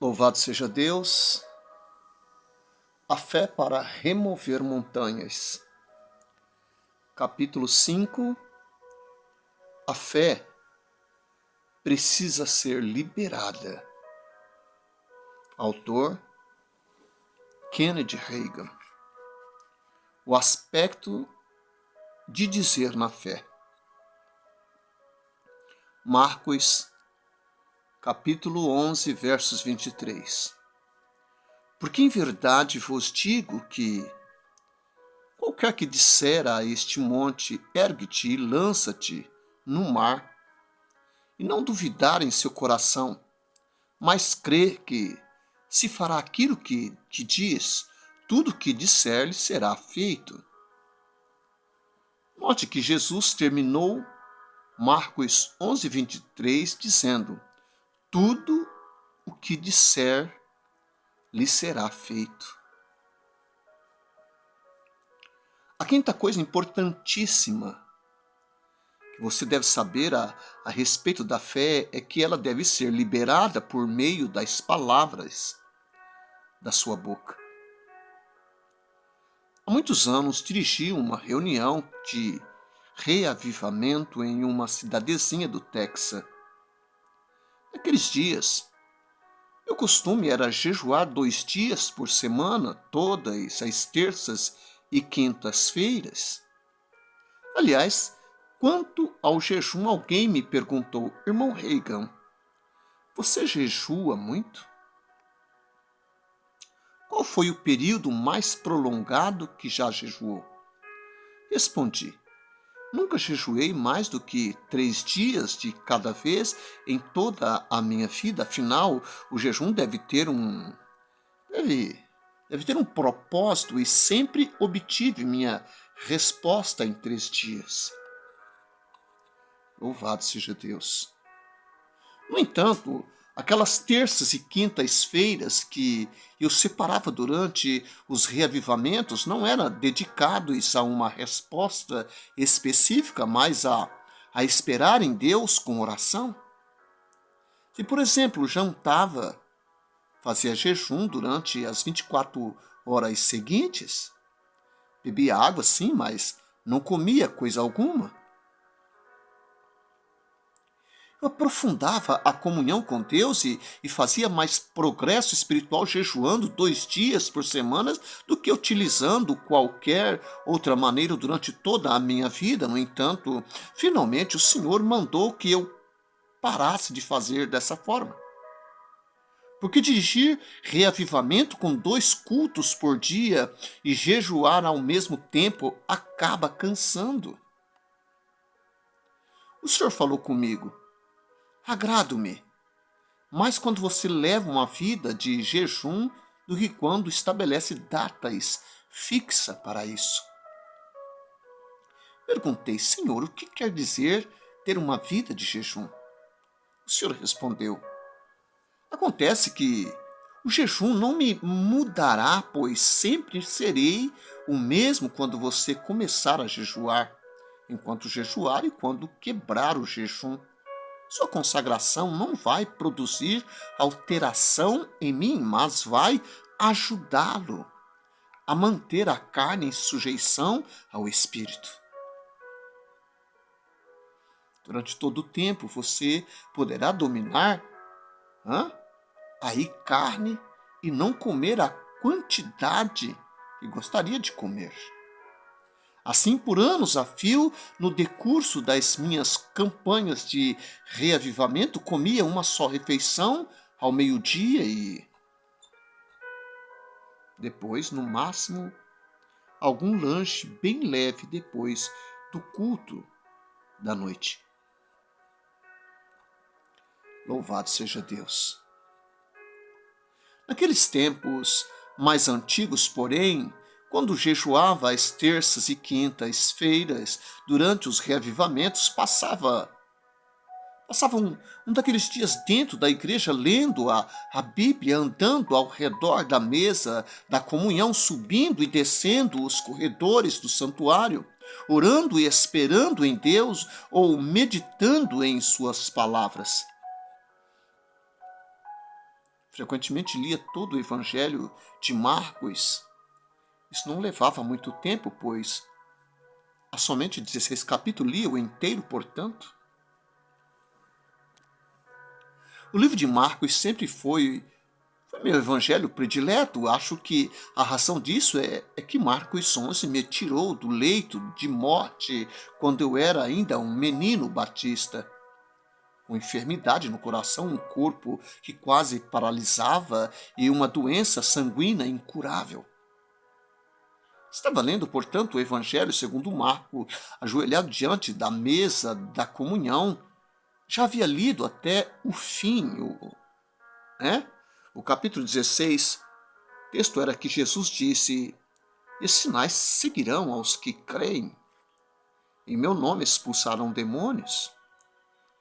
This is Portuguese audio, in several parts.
Louvado seja Deus, a fé para remover montanhas. Capítulo 5. A fé precisa ser liberada. Autor: Kenneth Hagin. O aspecto de dizer na fé. Marcos, capítulo 11, versos 23. Porque em verdade vos digo que qualquer que disser a este monte, ergue-te e lança-te no mar, e não duvidar em seu coração, mas crer que se fará aquilo que te diz, tudo que disser-lhe será feito. Note que Jesus terminou Marcos 11, 23, dizendo: tudo o que disser lhe será feito. A quinta coisa importantíssima que você deve saber a respeito da fé é que ela deve ser liberada por meio das palavras da sua boca. Há muitos anos dirigi uma reunião de reavivamento em uma cidadezinha do Texas. Naqueles dias, meu costume era jejuar 2 dias por semana, todas as terças e quintas-feiras. Aliás, quanto ao jejum, alguém me perguntou: irmão Hagin, você jejua muito? Qual foi o período mais prolongado que já jejuou? Respondi: nunca jejuei mais do que 3 dias de cada vez em toda a minha vida. Afinal, o jejum deve ter um propósito, e sempre obtive minha resposta em 3 dias. Louvado seja Deus. No entanto, aquelas terças e quintas-feiras que eu separava durante os reavivamentos não eram dedicados a uma resposta específica, mas a esperar em Deus com oração. Se, por exemplo, jantava, fazia jejum durante as 24 horas seguintes, bebia água sim, mas não comia coisa alguma. Eu aprofundava a comunhão com Deus e fazia mais progresso espiritual jejuando 2 dias por semana do que utilizando qualquer outra maneira durante toda a minha vida. No entanto, finalmente o Senhor mandou que eu parasse de fazer dessa forma. Porque dirigir reavivamento com 2 cultos por dia e jejuar ao mesmo tempo acaba cansando. O Senhor falou comigo: agrado-me mais quando você leva uma vida de jejum do que quando estabelece datas fixas para isso. Perguntei: Senhor, o que quer dizer ter uma vida de jejum? O Senhor respondeu: acontece que o jejum não me mudará, pois sempre serei o mesmo quando você começar a jejuar, enquanto jejuar e quando quebrar o jejum. Sua consagração não vai produzir alteração em mim, mas vai ajudá-lo a manter a carne em sujeição ao Espírito. Durante todo o tempo você poderá dominar aí carne e não comer a quantidade que gostaria de comer. Assim, por anos a fio, no decurso das minhas campanhas de reavivamento, comia uma só refeição ao meio-dia e depois, no máximo, algum lanche bem leve depois do culto da noite. Louvado seja Deus. Naqueles tempos mais antigos, porém, quando jejuava às terças e quintas-feiras, durante os reavivamentos, passava um daqueles dias dentro da igreja, lendo a Bíblia, andando ao redor da mesa da comunhão, subindo e descendo os corredores do santuário, orando e esperando em Deus ou meditando em suas palavras. frequentemente lia todo o Evangelho de Marcos. Isso não levava muito tempo, pois há somente 16 capítulos, lia o inteiro, portanto. O livro de Marcos sempre foi meu evangelho predileto. Acho que a razão disso é que Marcos 11 me tirou do leito de morte quando eu era ainda um menino batista, com enfermidade no coração, um corpo que quase paralisava e uma doença sanguínea incurável. Estava lendo, portanto, o Evangelho segundo Marco, ajoelhado diante da mesa da comunhão. Já havia lido até o fim, o capítulo 16. O texto era que Jesus disse: "Esses sinais seguirão aos que creem. Em meu nome expulsarão demônios,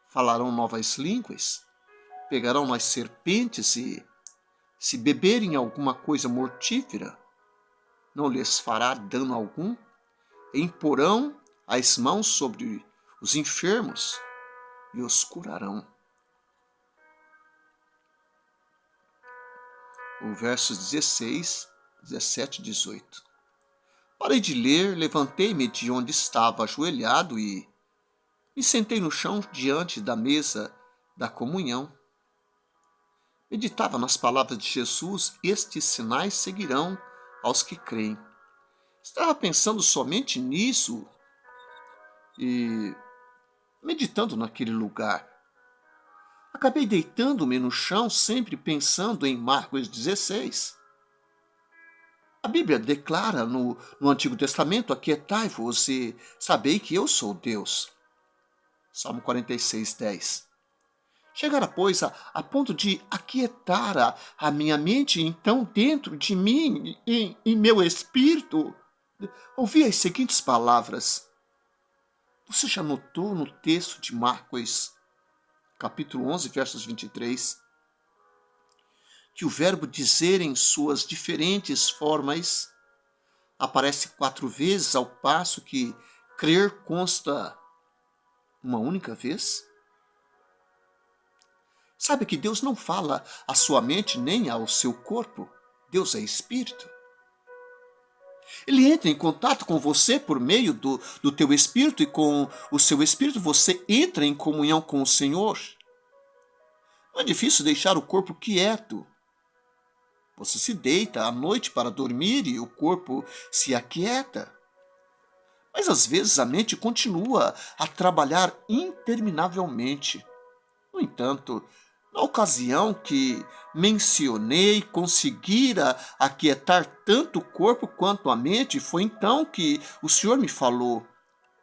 falarão novas línguas, pegarão nas serpentes e, se beberem alguma coisa mortífera, não lhes fará dano algum, e imporão as mãos sobre os enfermos e os curarão." O versos 16, 17 e 18. Parei de ler, levantei-me de onde estava ajoelhado e me sentei no chão diante da mesa da comunhão. Meditava nas palavras de Jesus: "Estes sinais seguirão aos que creem." Estava pensando somente nisso e meditando naquele lugar. Acabei deitando-me no chão, sempre pensando em Marcos 16. A Bíblia declara no Antigo Testamento: "Aquietai-vos e sabei que eu sou Deus." Salmo 46, 10. Chegara, pois, a ponto de aquietar a minha mente, então dentro de mim, em meu espírito, ouvi as seguintes palavras. Você já notou no texto de Marcos, capítulo 11, versos 23, que o verbo dizer em suas diferentes formas aparece 4 vezes, ao passo que crer consta uma única vez? Sabe que Deus não fala à sua mente nem ao seu corpo. Deus é espírito. Ele entra em contato com você por meio do teu espírito, e com o seu espírito você entra em comunhão com o Senhor. Não é difícil deixar o corpo quieto. Você se deita à noite para dormir e o corpo se aquieta. Mas às vezes a mente continua a trabalhar interminavelmente. No entanto, na ocasião que mencionei, conseguira aquietar tanto o corpo quanto a mente, foi então que o Senhor me falou.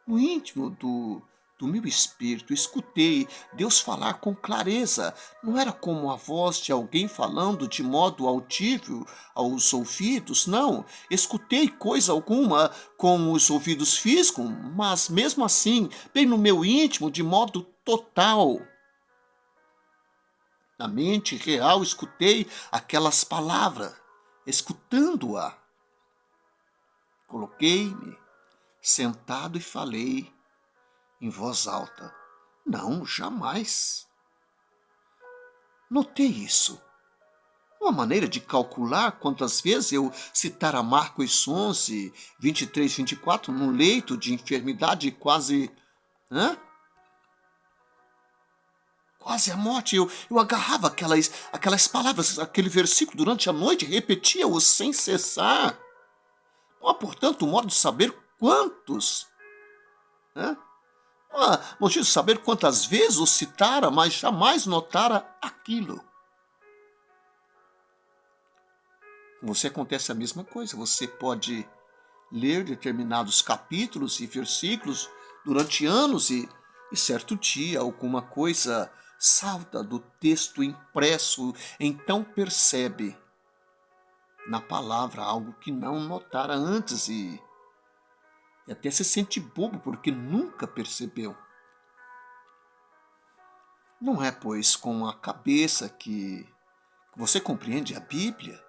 No íntimo do meu espírito, escutei Deus falar com clareza. Não era como a voz de alguém falando de modo audível aos ouvidos, não. Escutei coisa alguma com os ouvidos físicos, mas mesmo assim, bem no meu íntimo, de modo total. Na mente real, escutei aquelas palavras, escutando-a. Coloquei-me sentado e falei em voz alta. Não, jamais. Notei isso. Uma maneira de calcular quantas vezes eu citara Marcos 11, 23, 24, no leito de enfermidade quase quase a morte. Eu agarrava aquelas palavras, aquele versículo durante a noite, repetia-o sem cessar. Não há, portanto, modo de saber quantos, não há motivo de saber quantas vezes o citara, mas jamais notara aquilo. Com você acontece a mesma coisa. Você pode ler determinados capítulos e versículos durante anos e certo dia alguma coisa salta do texto impresso, então percebe na palavra algo que não notara antes e até se sente bobo porque nunca percebeu. Não é, pois, com a cabeça que você compreende a Bíblia.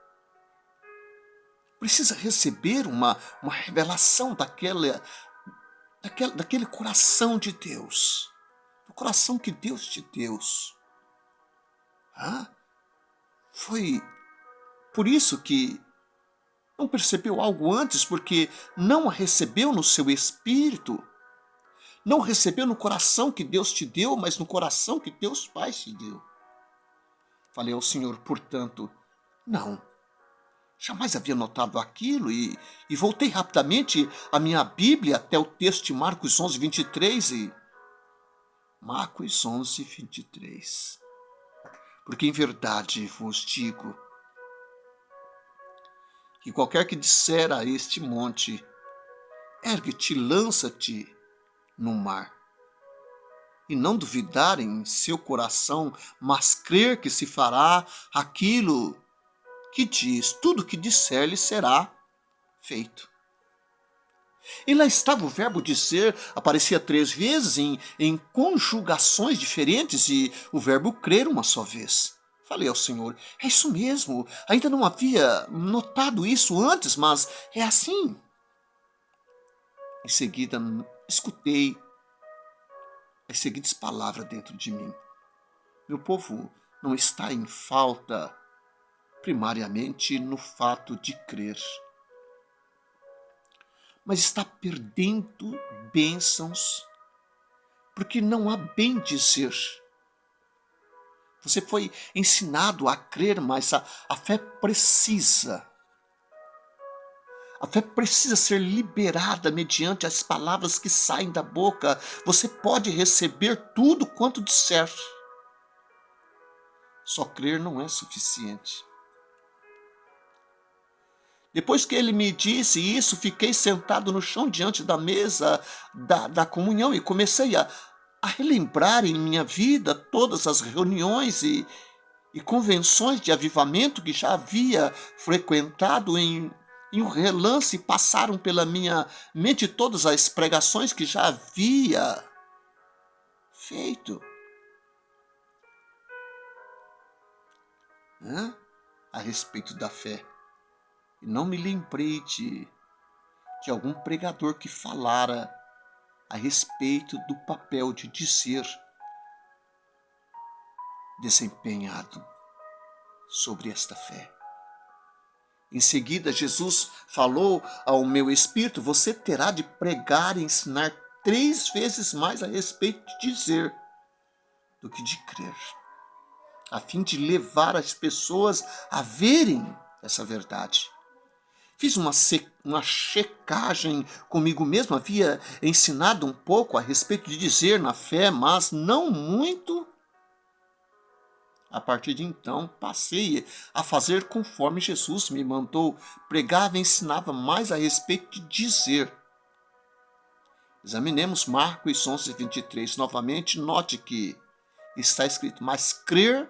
Precisa receber uma revelação daquele coração de Deus, do coração que Deus te deu. Foi por isso que não percebeu algo antes, porque não a recebeu no seu espírito, não recebeu no coração que Deus te deu, mas no coração que Deus Pai te deu. Falei ao Senhor, portanto, não. Jamais havia notado aquilo e voltei rapidamente à minha Bíblia até o texto de Marcos 11, 23 e... Marcos 11, 23. Porque em verdade vos digo que qualquer que disser a este monte, ergue-te, lança-te no mar, e não duvidar em seu coração, mas crer que se fará aquilo que diz, tudo que disser lhe será feito. E lá estava o verbo dizer, aparecia 3 vezes em conjugações diferentes e o verbo crer uma só vez. Falei ao Senhor, é isso mesmo, ainda não havia notado isso antes, mas é assim. Em seguida, escutei as seguintes palavras dentro de mim. Meu povo não está em falta primariamente no fato de crer, mas está perdendo bênçãos porque não há bem dizer. Você foi ensinado a crer, mas a fé precisa. A fé precisa ser liberada mediante as palavras que saem da boca. Você pode receber tudo quanto disser. Só crer não é suficiente. Depois que ele me disse isso, fiquei sentado no chão diante da mesa da comunhão e comecei a relembrar em minha vida todas as reuniões e convenções de avivamento que já havia frequentado em um relance, passaram pela minha mente todas as pregações que já havia feito. A respeito da fé. E não me lembrei de algum pregador que falara a respeito do papel de dizer desempenhado sobre esta fé. Em seguida, Jesus falou ao meu espírito, você terá de pregar e ensinar 3 vezes mais a respeito de dizer do que de crer, a fim de levar as pessoas a verem essa verdade. Fiz uma checagem comigo mesmo, havia ensinado um pouco a respeito de dizer na fé, mas não muito. A partir de então, passei a fazer conforme Jesus me mandou. Pregava e ensinava mais a respeito de dizer. Examinemos Marcos 11, 23. Novamente, note que está escrito, mas crer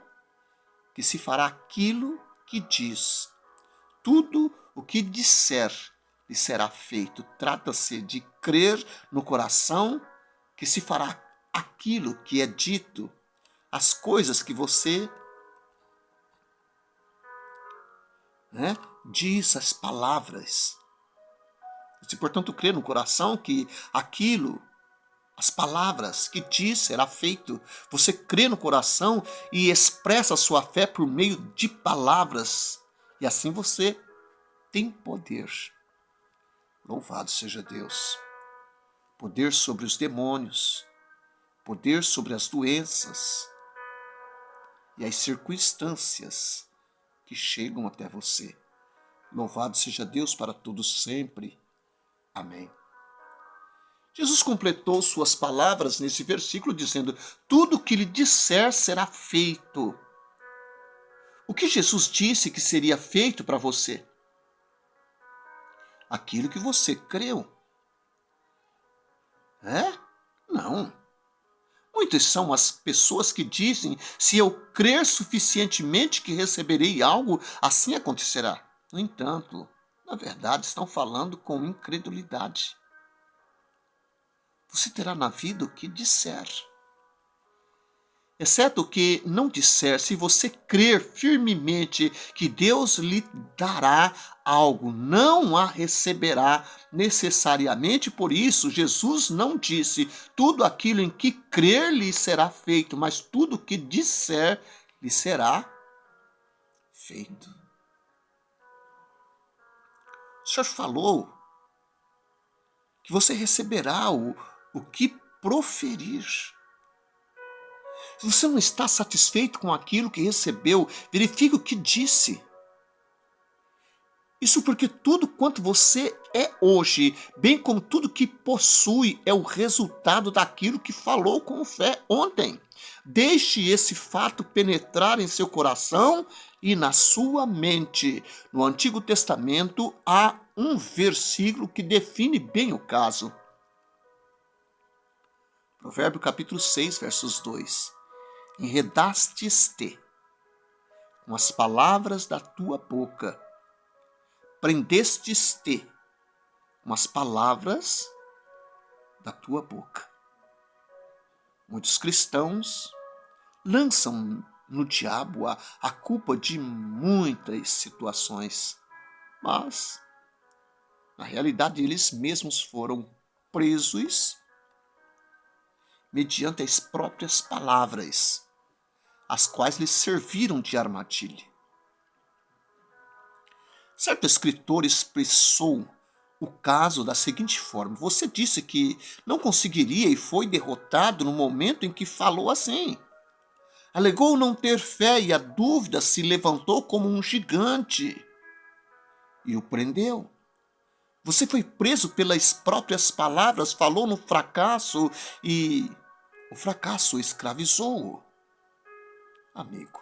que se fará aquilo que diz. Tudo o que disser lhe será feito. Trata-se de crer no coração que se fará aquilo que é dito. As coisas que você diz, as palavras. Você, portanto, crê no coração que aquilo, as palavras que diz será feito. Você crê no coração e expressa a sua fé por meio de palavras. E assim você tem poder. Louvado seja Deus. Poder sobre os demônios. Poder sobre as doenças e as circunstâncias que chegam até você. Louvado seja Deus para todos sempre. Amém. Jesus completou suas palavras nesse versículo dizendo, tudo o que lhe disser será feito. O que Jesus disse que seria feito para você? Aquilo que você creu. Não. Muitas são as pessoas que dizem, se eu crer suficientemente que receberei algo, assim acontecerá. No entanto, na verdade, estão falando com incredulidade. Você terá na vida o que disser. Exceto o que não disser, se você crer firmemente que Deus lhe dará algo, não a receberá necessariamente. Por isso, Jesus não disse, tudo aquilo em que crer lhe será feito, mas tudo o que disser lhe será feito. O Senhor falou que você receberá o que proferir. Se você não está satisfeito com aquilo que recebeu, verifique o que disse. Isso porque tudo quanto você é hoje, bem como tudo que possui, é o resultado daquilo que falou com fé ontem. Deixe esse fato penetrar em seu coração e na sua mente. No Antigo Testamento há um versículo que define bem o caso. Provérbio capítulo 6, versos 2. Enredastes-te com as palavras da tua boca, prendestes-te com as palavras da tua boca. Muitos cristãos lançam no diabo a culpa de muitas situações, mas, na realidade, eles mesmos foram presos mediante as próprias palavras, as quais lhes serviram de armadilha. Certo escritor expressou o caso da seguinte forma: você disse que não conseguiria e foi derrotado no momento em que falou assim. Alegou não ter fé e a dúvida se levantou como um gigante e o prendeu. Você foi preso pelas próprias palavras, falou no fracasso e o fracasso escravizou-o. Amigo,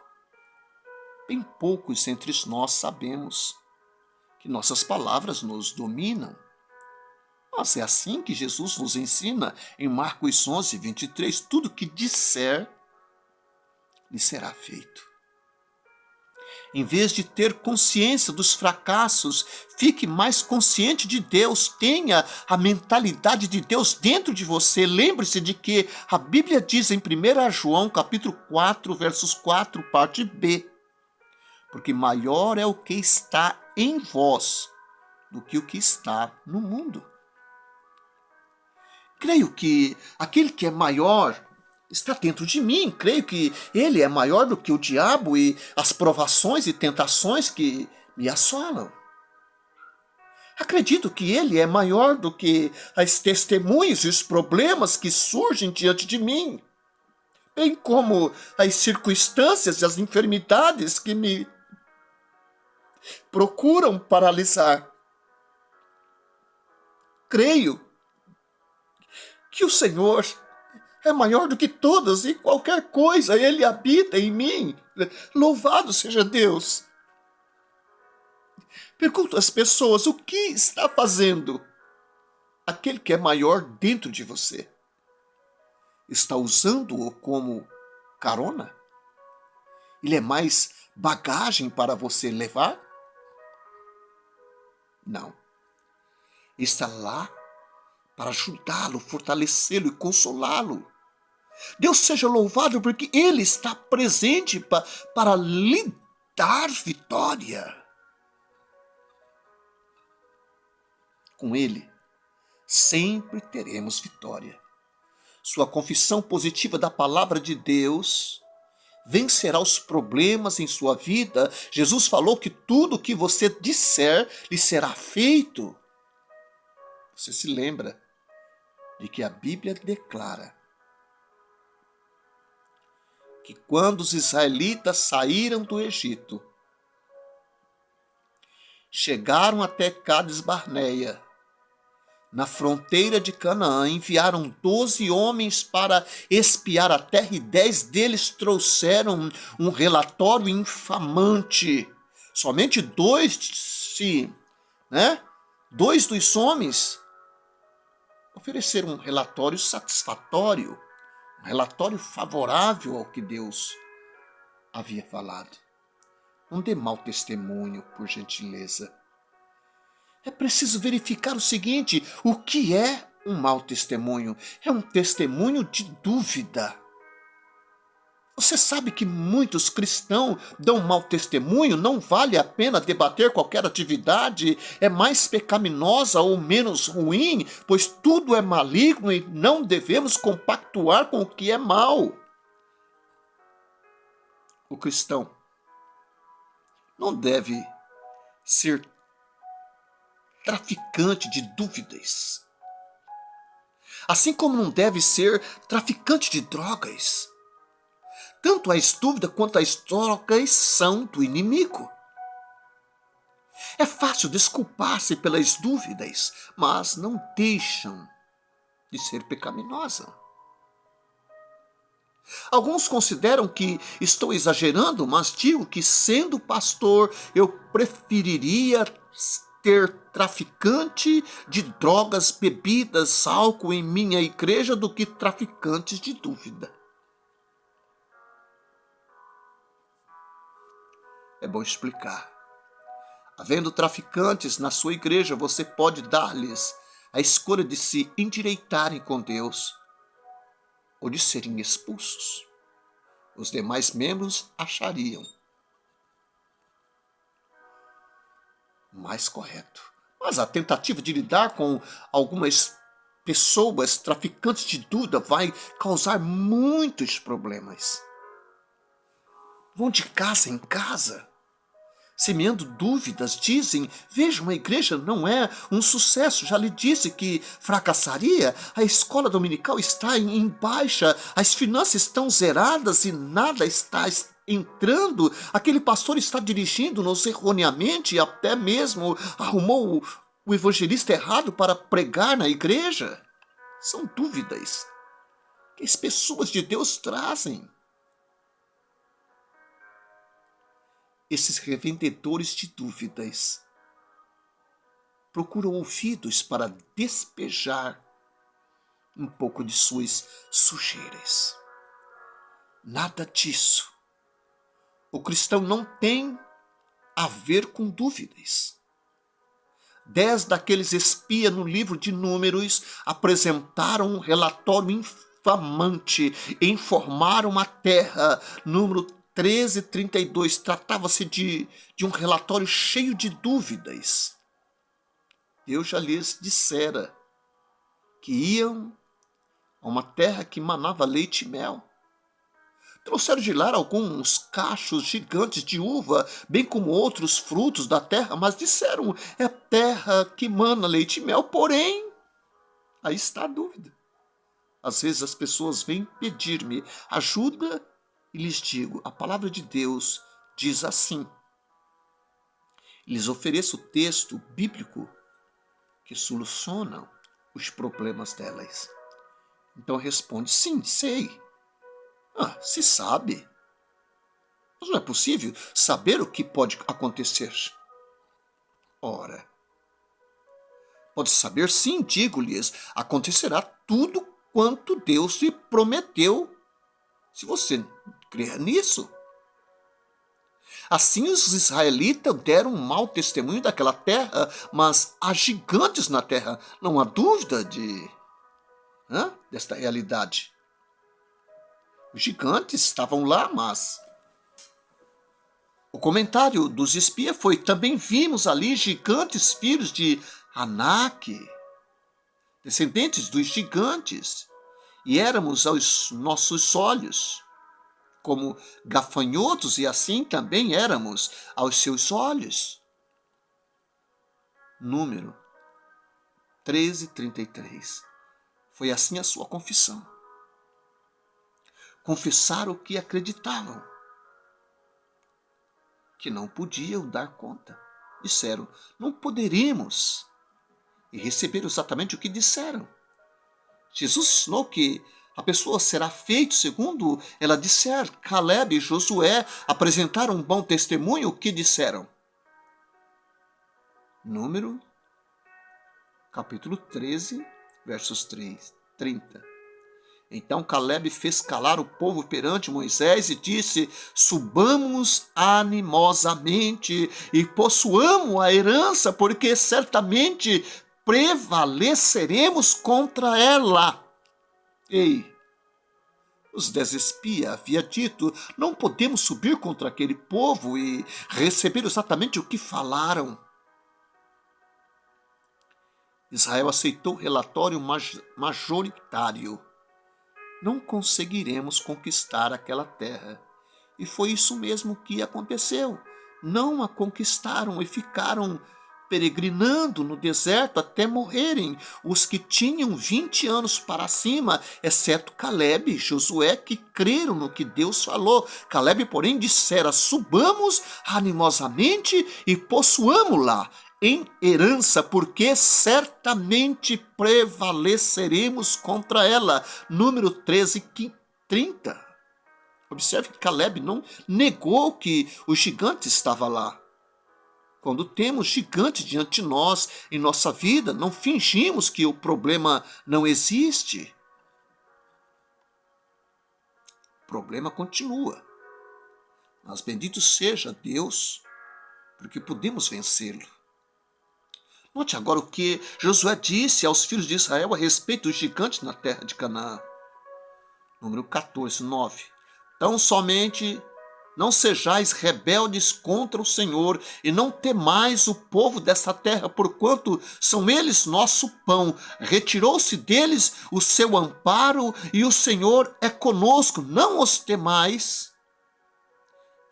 bem poucos entre nós sabemos que nossas palavras nos dominam. Mas é assim que Jesus nos ensina em Marcos 11, 23. Tudo que disser, lhe será feito. Em vez de ter consciência dos fracassos, fique mais consciente de Deus. Tenha a mentalidade de Deus dentro de você. Lembre-se de que a Bíblia diz em 1 João, capítulo 4, versos 4, parte B. Porque maior é o que está em vós do que o que está no mundo. Creio que aquele que é maior está dentro de mim. Creio que ele é maior do que o diabo e as provações e tentações que me assolam. Acredito que ele é maior do que as testemunhas e os problemas que surgem diante de mim, bem como as circunstâncias e as enfermidades que me procuram paralisar. Creio que o Senhor é maior do que todas e qualquer coisa. Ele habita em mim. Louvado seja Deus. Pergunto às pessoas: o que está fazendo aquele que é maior dentro de você? Está usando-o como carona? Ele é mais bagagem para você levar? Não. Está lá para ajudá-lo, fortalecê-lo e consolá-lo. Deus seja louvado porque Ele está presente para lhe dar vitória. Com Ele, sempre teremos vitória. Sua confissão positiva da palavra de Deus vencerá os problemas em sua vida. Jesus falou que tudo o que você disser lhe será feito. Você se lembra de que a Bíblia declara que quando os israelitas saíram do Egito, chegaram até Cades Barneia, na fronteira de Canaã, enviaram 12 homens para espiar a terra e 10 deles trouxeram um relatório infamante. Somente dois dos homens ofereceram um relatório satisfatório, um relatório favorável ao que Deus havia falado. Não dê mau testemunho, por gentileza. É preciso verificar o seguinte: o que é um mau testemunho? É um testemunho de dúvida. Você sabe que muitos cristãos dão mau testemunho? Não vale a pena debater qualquer atividade, é mais pecaminosa ou menos ruim, pois tudo é maligno e não devemos compactuar com o que é mau. O cristão não deve ser traficante de dúvidas. Assim como não deve ser traficante de drogas. Tanto as dúvidas quanto as drogas são do inimigo. É fácil desculpar-se pelas dúvidas, mas não deixam de ser pecaminosas. Alguns consideram que estou exagerando, mas digo que, sendo pastor, eu preferiria ter traficante de drogas, bebidas, álcool em minha igreja do que traficantes de dúvida. É bom explicar. Havendo traficantes na sua igreja, você pode dar-lhes a escolha de se endireitarem com Deus ou de serem expulsos. Os demais membros achariam mais correto. Mas a tentativa de lidar com algumas pessoas traficantes de dúvida vai causar muitos problemas. Vão de casa em casa, semeando dúvidas, dizem: vejam, a igreja não é um sucesso, já lhe disse que fracassaria, a escola dominical está em baixa, as finanças estão zeradas e nada está entrando, aquele pastor está dirigindo-nos erroneamente e até mesmo arrumou o evangelista errado para pregar na igreja. São dúvidas que as pessoas de Deus trazem. Esses revendedores de dúvidas procuram ouvidos para despejar um pouco de suas sujeiras. Nada disso. O cristão não tem a ver com dúvidas. 10 daqueles espias no livro de Números apresentaram um relatório infamante e informaram a terra. Número 13:32, tratava-se de um relatório cheio de dúvidas. Deus já lhes dissera que iam a uma terra que manava leite e mel. Trouxeram de lá alguns cachos gigantes de uva, bem como outros frutos da terra, mas disseram: é terra que mana leite e mel, porém, aí está a dúvida. Às vezes as pessoas vêm pedir-me ajuda e lhes digo: a palavra de Deus diz assim. Lhes ofereço o texto bíblico que soluciona os problemas delas. Então responde: sim, sei. Se sabe. Mas não é possível saber o que pode acontecer. Ora, pode saber sim, digo-lhes, acontecerá tudo quanto Deus lhe prometeu, se você crer nisso. Assim os israelitas deram um mau testemunho daquela terra, mas há gigantes na terra, não há dúvida desta realidade. Os gigantes estavam lá, mas o comentário dos espias foi: também vimos ali gigantes filhos de Anak, descendentes dos gigantes, e éramos aos nossos olhos como gafanhotos, e assim também éramos aos seus olhos. Número 13:33. Foi assim a sua confissão. Confessaram o que acreditavam, que não podiam dar conta. Disseram: não poderíamos. E receberam exatamente o que disseram. Jesus ensinou que a pessoa será feita segundo ela disser. Caleb e Josué apresentaram um bom testemunho. O que disseram? Número, capítulo 13, versos 30. Então Caleb fez calar o povo perante Moisés e disse: subamos animosamente e possuamos a herança, porque certamente prevaleceremos contra ela. Ei, os 10 espias havia dito: não podemos subir contra aquele povo, e receberam exatamente o que falaram. Israel aceitou o relatório majoritário. Não conseguiremos conquistar aquela terra. E foi isso mesmo que aconteceu. não a conquistaram e ficaram peregrinando no deserto até morrerem, os que tinham 20 anos para cima, exceto Calebe e Josué, que creram no que Deus falou. Calebe, porém, dissera: subamos animosamente e possuamo-la em herança, porque certamente prevaleceremos contra ela. Número 13:30. Observe que Calebe não negou que o gigante estava lá. Quando temos gigante diante de nós em nossa vida, não fingimos que o problema não existe. O problema continua. Mas bendito seja Deus, porque podemos vencê-lo. Note agora o que Josué disse aos filhos de Israel a respeito dos gigantes na terra de Canaã. Número 14:9. Tão somente não sejais rebeldes contra o Senhor, e não temais o povo dessa terra, porquanto são eles nosso pão. Retirou-se deles o seu amparo, e o Senhor é conosco, não os temais.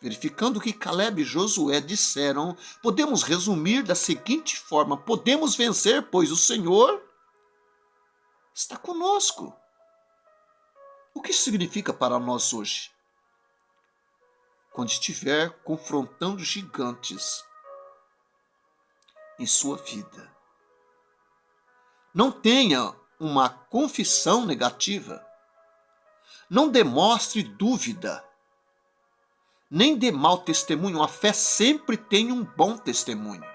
Verificando o que Calebe e Josué disseram, podemos resumir da seguinte forma: podemos vencer, pois o Senhor está conosco. O que isso significa para nós hoje? Quando estiver confrontando gigantes em sua vida, não tenha uma confissão negativa, não demonstre dúvida, nem dê mau testemunho. A fé sempre tem um bom testemunho.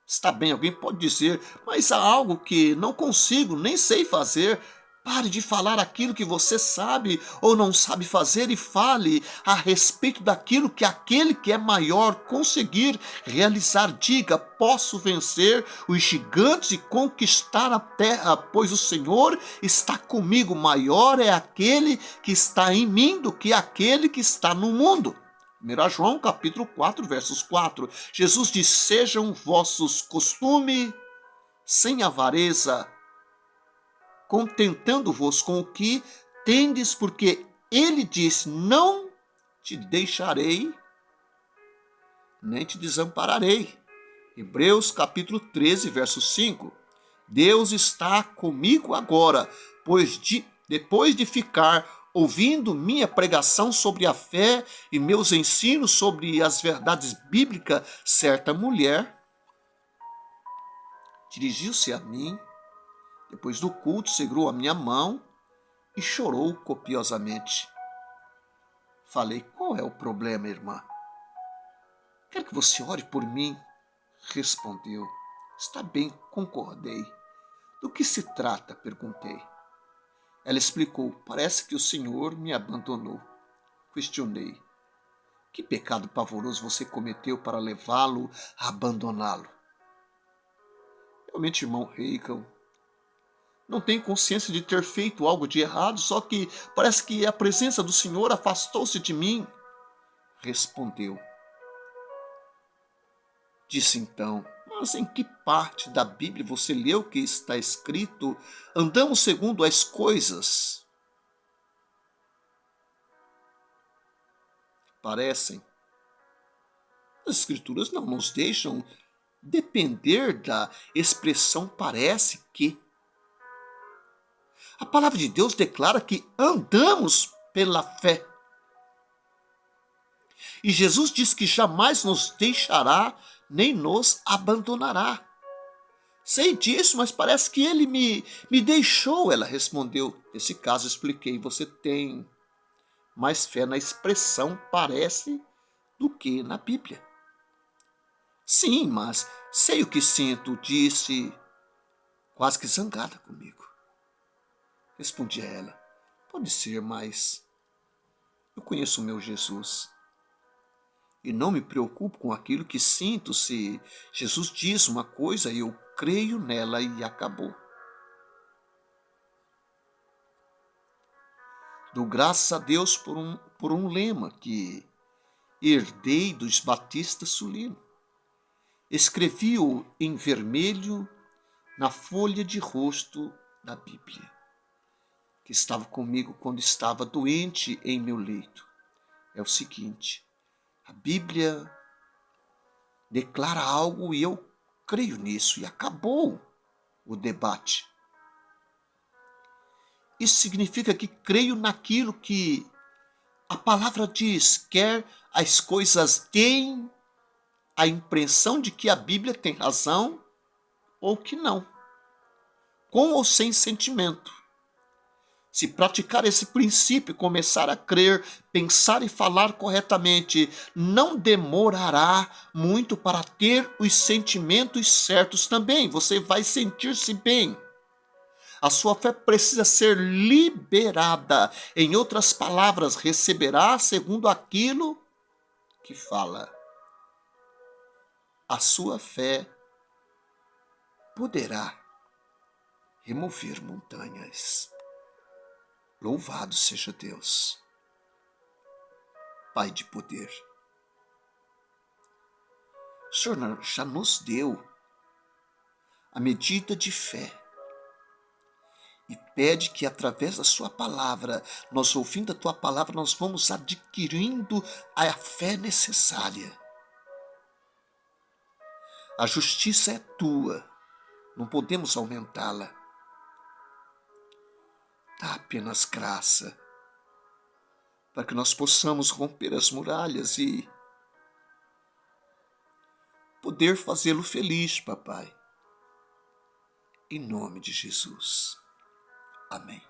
Está bem, alguém pode dizer: mas há algo que não consigo, nem sei fazer. Pare de falar aquilo que você sabe ou não sabe fazer e fale a respeito daquilo que aquele que é maior conseguir realizar. Diga: posso vencer os gigantes e conquistar a terra, pois o Senhor está comigo. Maior é aquele que está em mim do que aquele que está no mundo. 1 João capítulo 4, versos 4. Jesus diz: sejam vossos costumes sem avareza, contentando-vos com o que tendes, porque ele diz: não te deixarei, nem te desampararei. Hebreus capítulo 13, verso 5. Deus está comigo agora, pois depois de ficar ouvindo minha pregação sobre a fé e meus ensinos sobre as verdades bíblicas, certa mulher dirigiu-se a mim depois do culto, segurou a minha mão e chorou copiosamente. Falei: qual é o problema, irmã? Quero que você ore por mim. Respondeu: está bem, concordei. Do que se trata? Perguntei. Ela explicou: parece que o Senhor me abandonou. Questionei: que pecado pavoroso você cometeu para levá-lo a abandoná-lo? Realmente, irmão Reagan, não tenho consciência de ter feito algo de errado, só que parece que a presença do Senhor afastou-se de mim. Respondeu. Disse então: mas em que parte da Bíblia você leu que está escrito: andamos segundo as coisas parecem? As Escrituras não nos deixam depender da expressão parece que. A palavra de Deus declara que andamos pela fé. E Jesus diz que jamais nos deixará, nem nos abandonará. Sei disso, mas parece que ele me deixou. Ela respondeu. Nesse caso, expliquei: você tem mais fé na expressão parece do que na Bíblia. Sim, mas sei o que sinto, disse, quase que zangada comigo. Respondi a ela: pode ser, mas eu conheço o meu Jesus e não me preocupo com aquilo que sinto. Se Jesus diz uma coisa, eu creio nela e acabou. Dou graças a Deus por um lema que herdei dos batistas Sulino. Escrevi-o em vermelho na folha de rosto da Bíblia, que estava comigo quando estava doente em meu leito. É o seguinte: A Bíblia declara algo e eu creio nisso, e acabou o debate. Isso significa que creio naquilo que a palavra diz, quer as coisas deem a impressão de que a Bíblia tem razão ou que não, com ou sem sentimento. Se praticar esse princípio e começar a crer, pensar e falar corretamente, não demorará muito para ter os sentimentos certos também. Você vai sentir-se bem. A sua fé precisa ser liberada. Em outras palavras, receberá segundo aquilo que fala. A sua fé poderá remover montanhas. Louvado seja Deus, Pai de poder. O Senhor já nos deu a medida de fé e pede que através da sua palavra, nós ouvindo a tua palavra, nós vamos adquirindo a fé necessária. A justiça é tua, não podemos aumentá-la. Dá apenas graça para que nós possamos romper as muralhas e poder fazê-lo feliz, papai. Em nome de Jesus. Amém.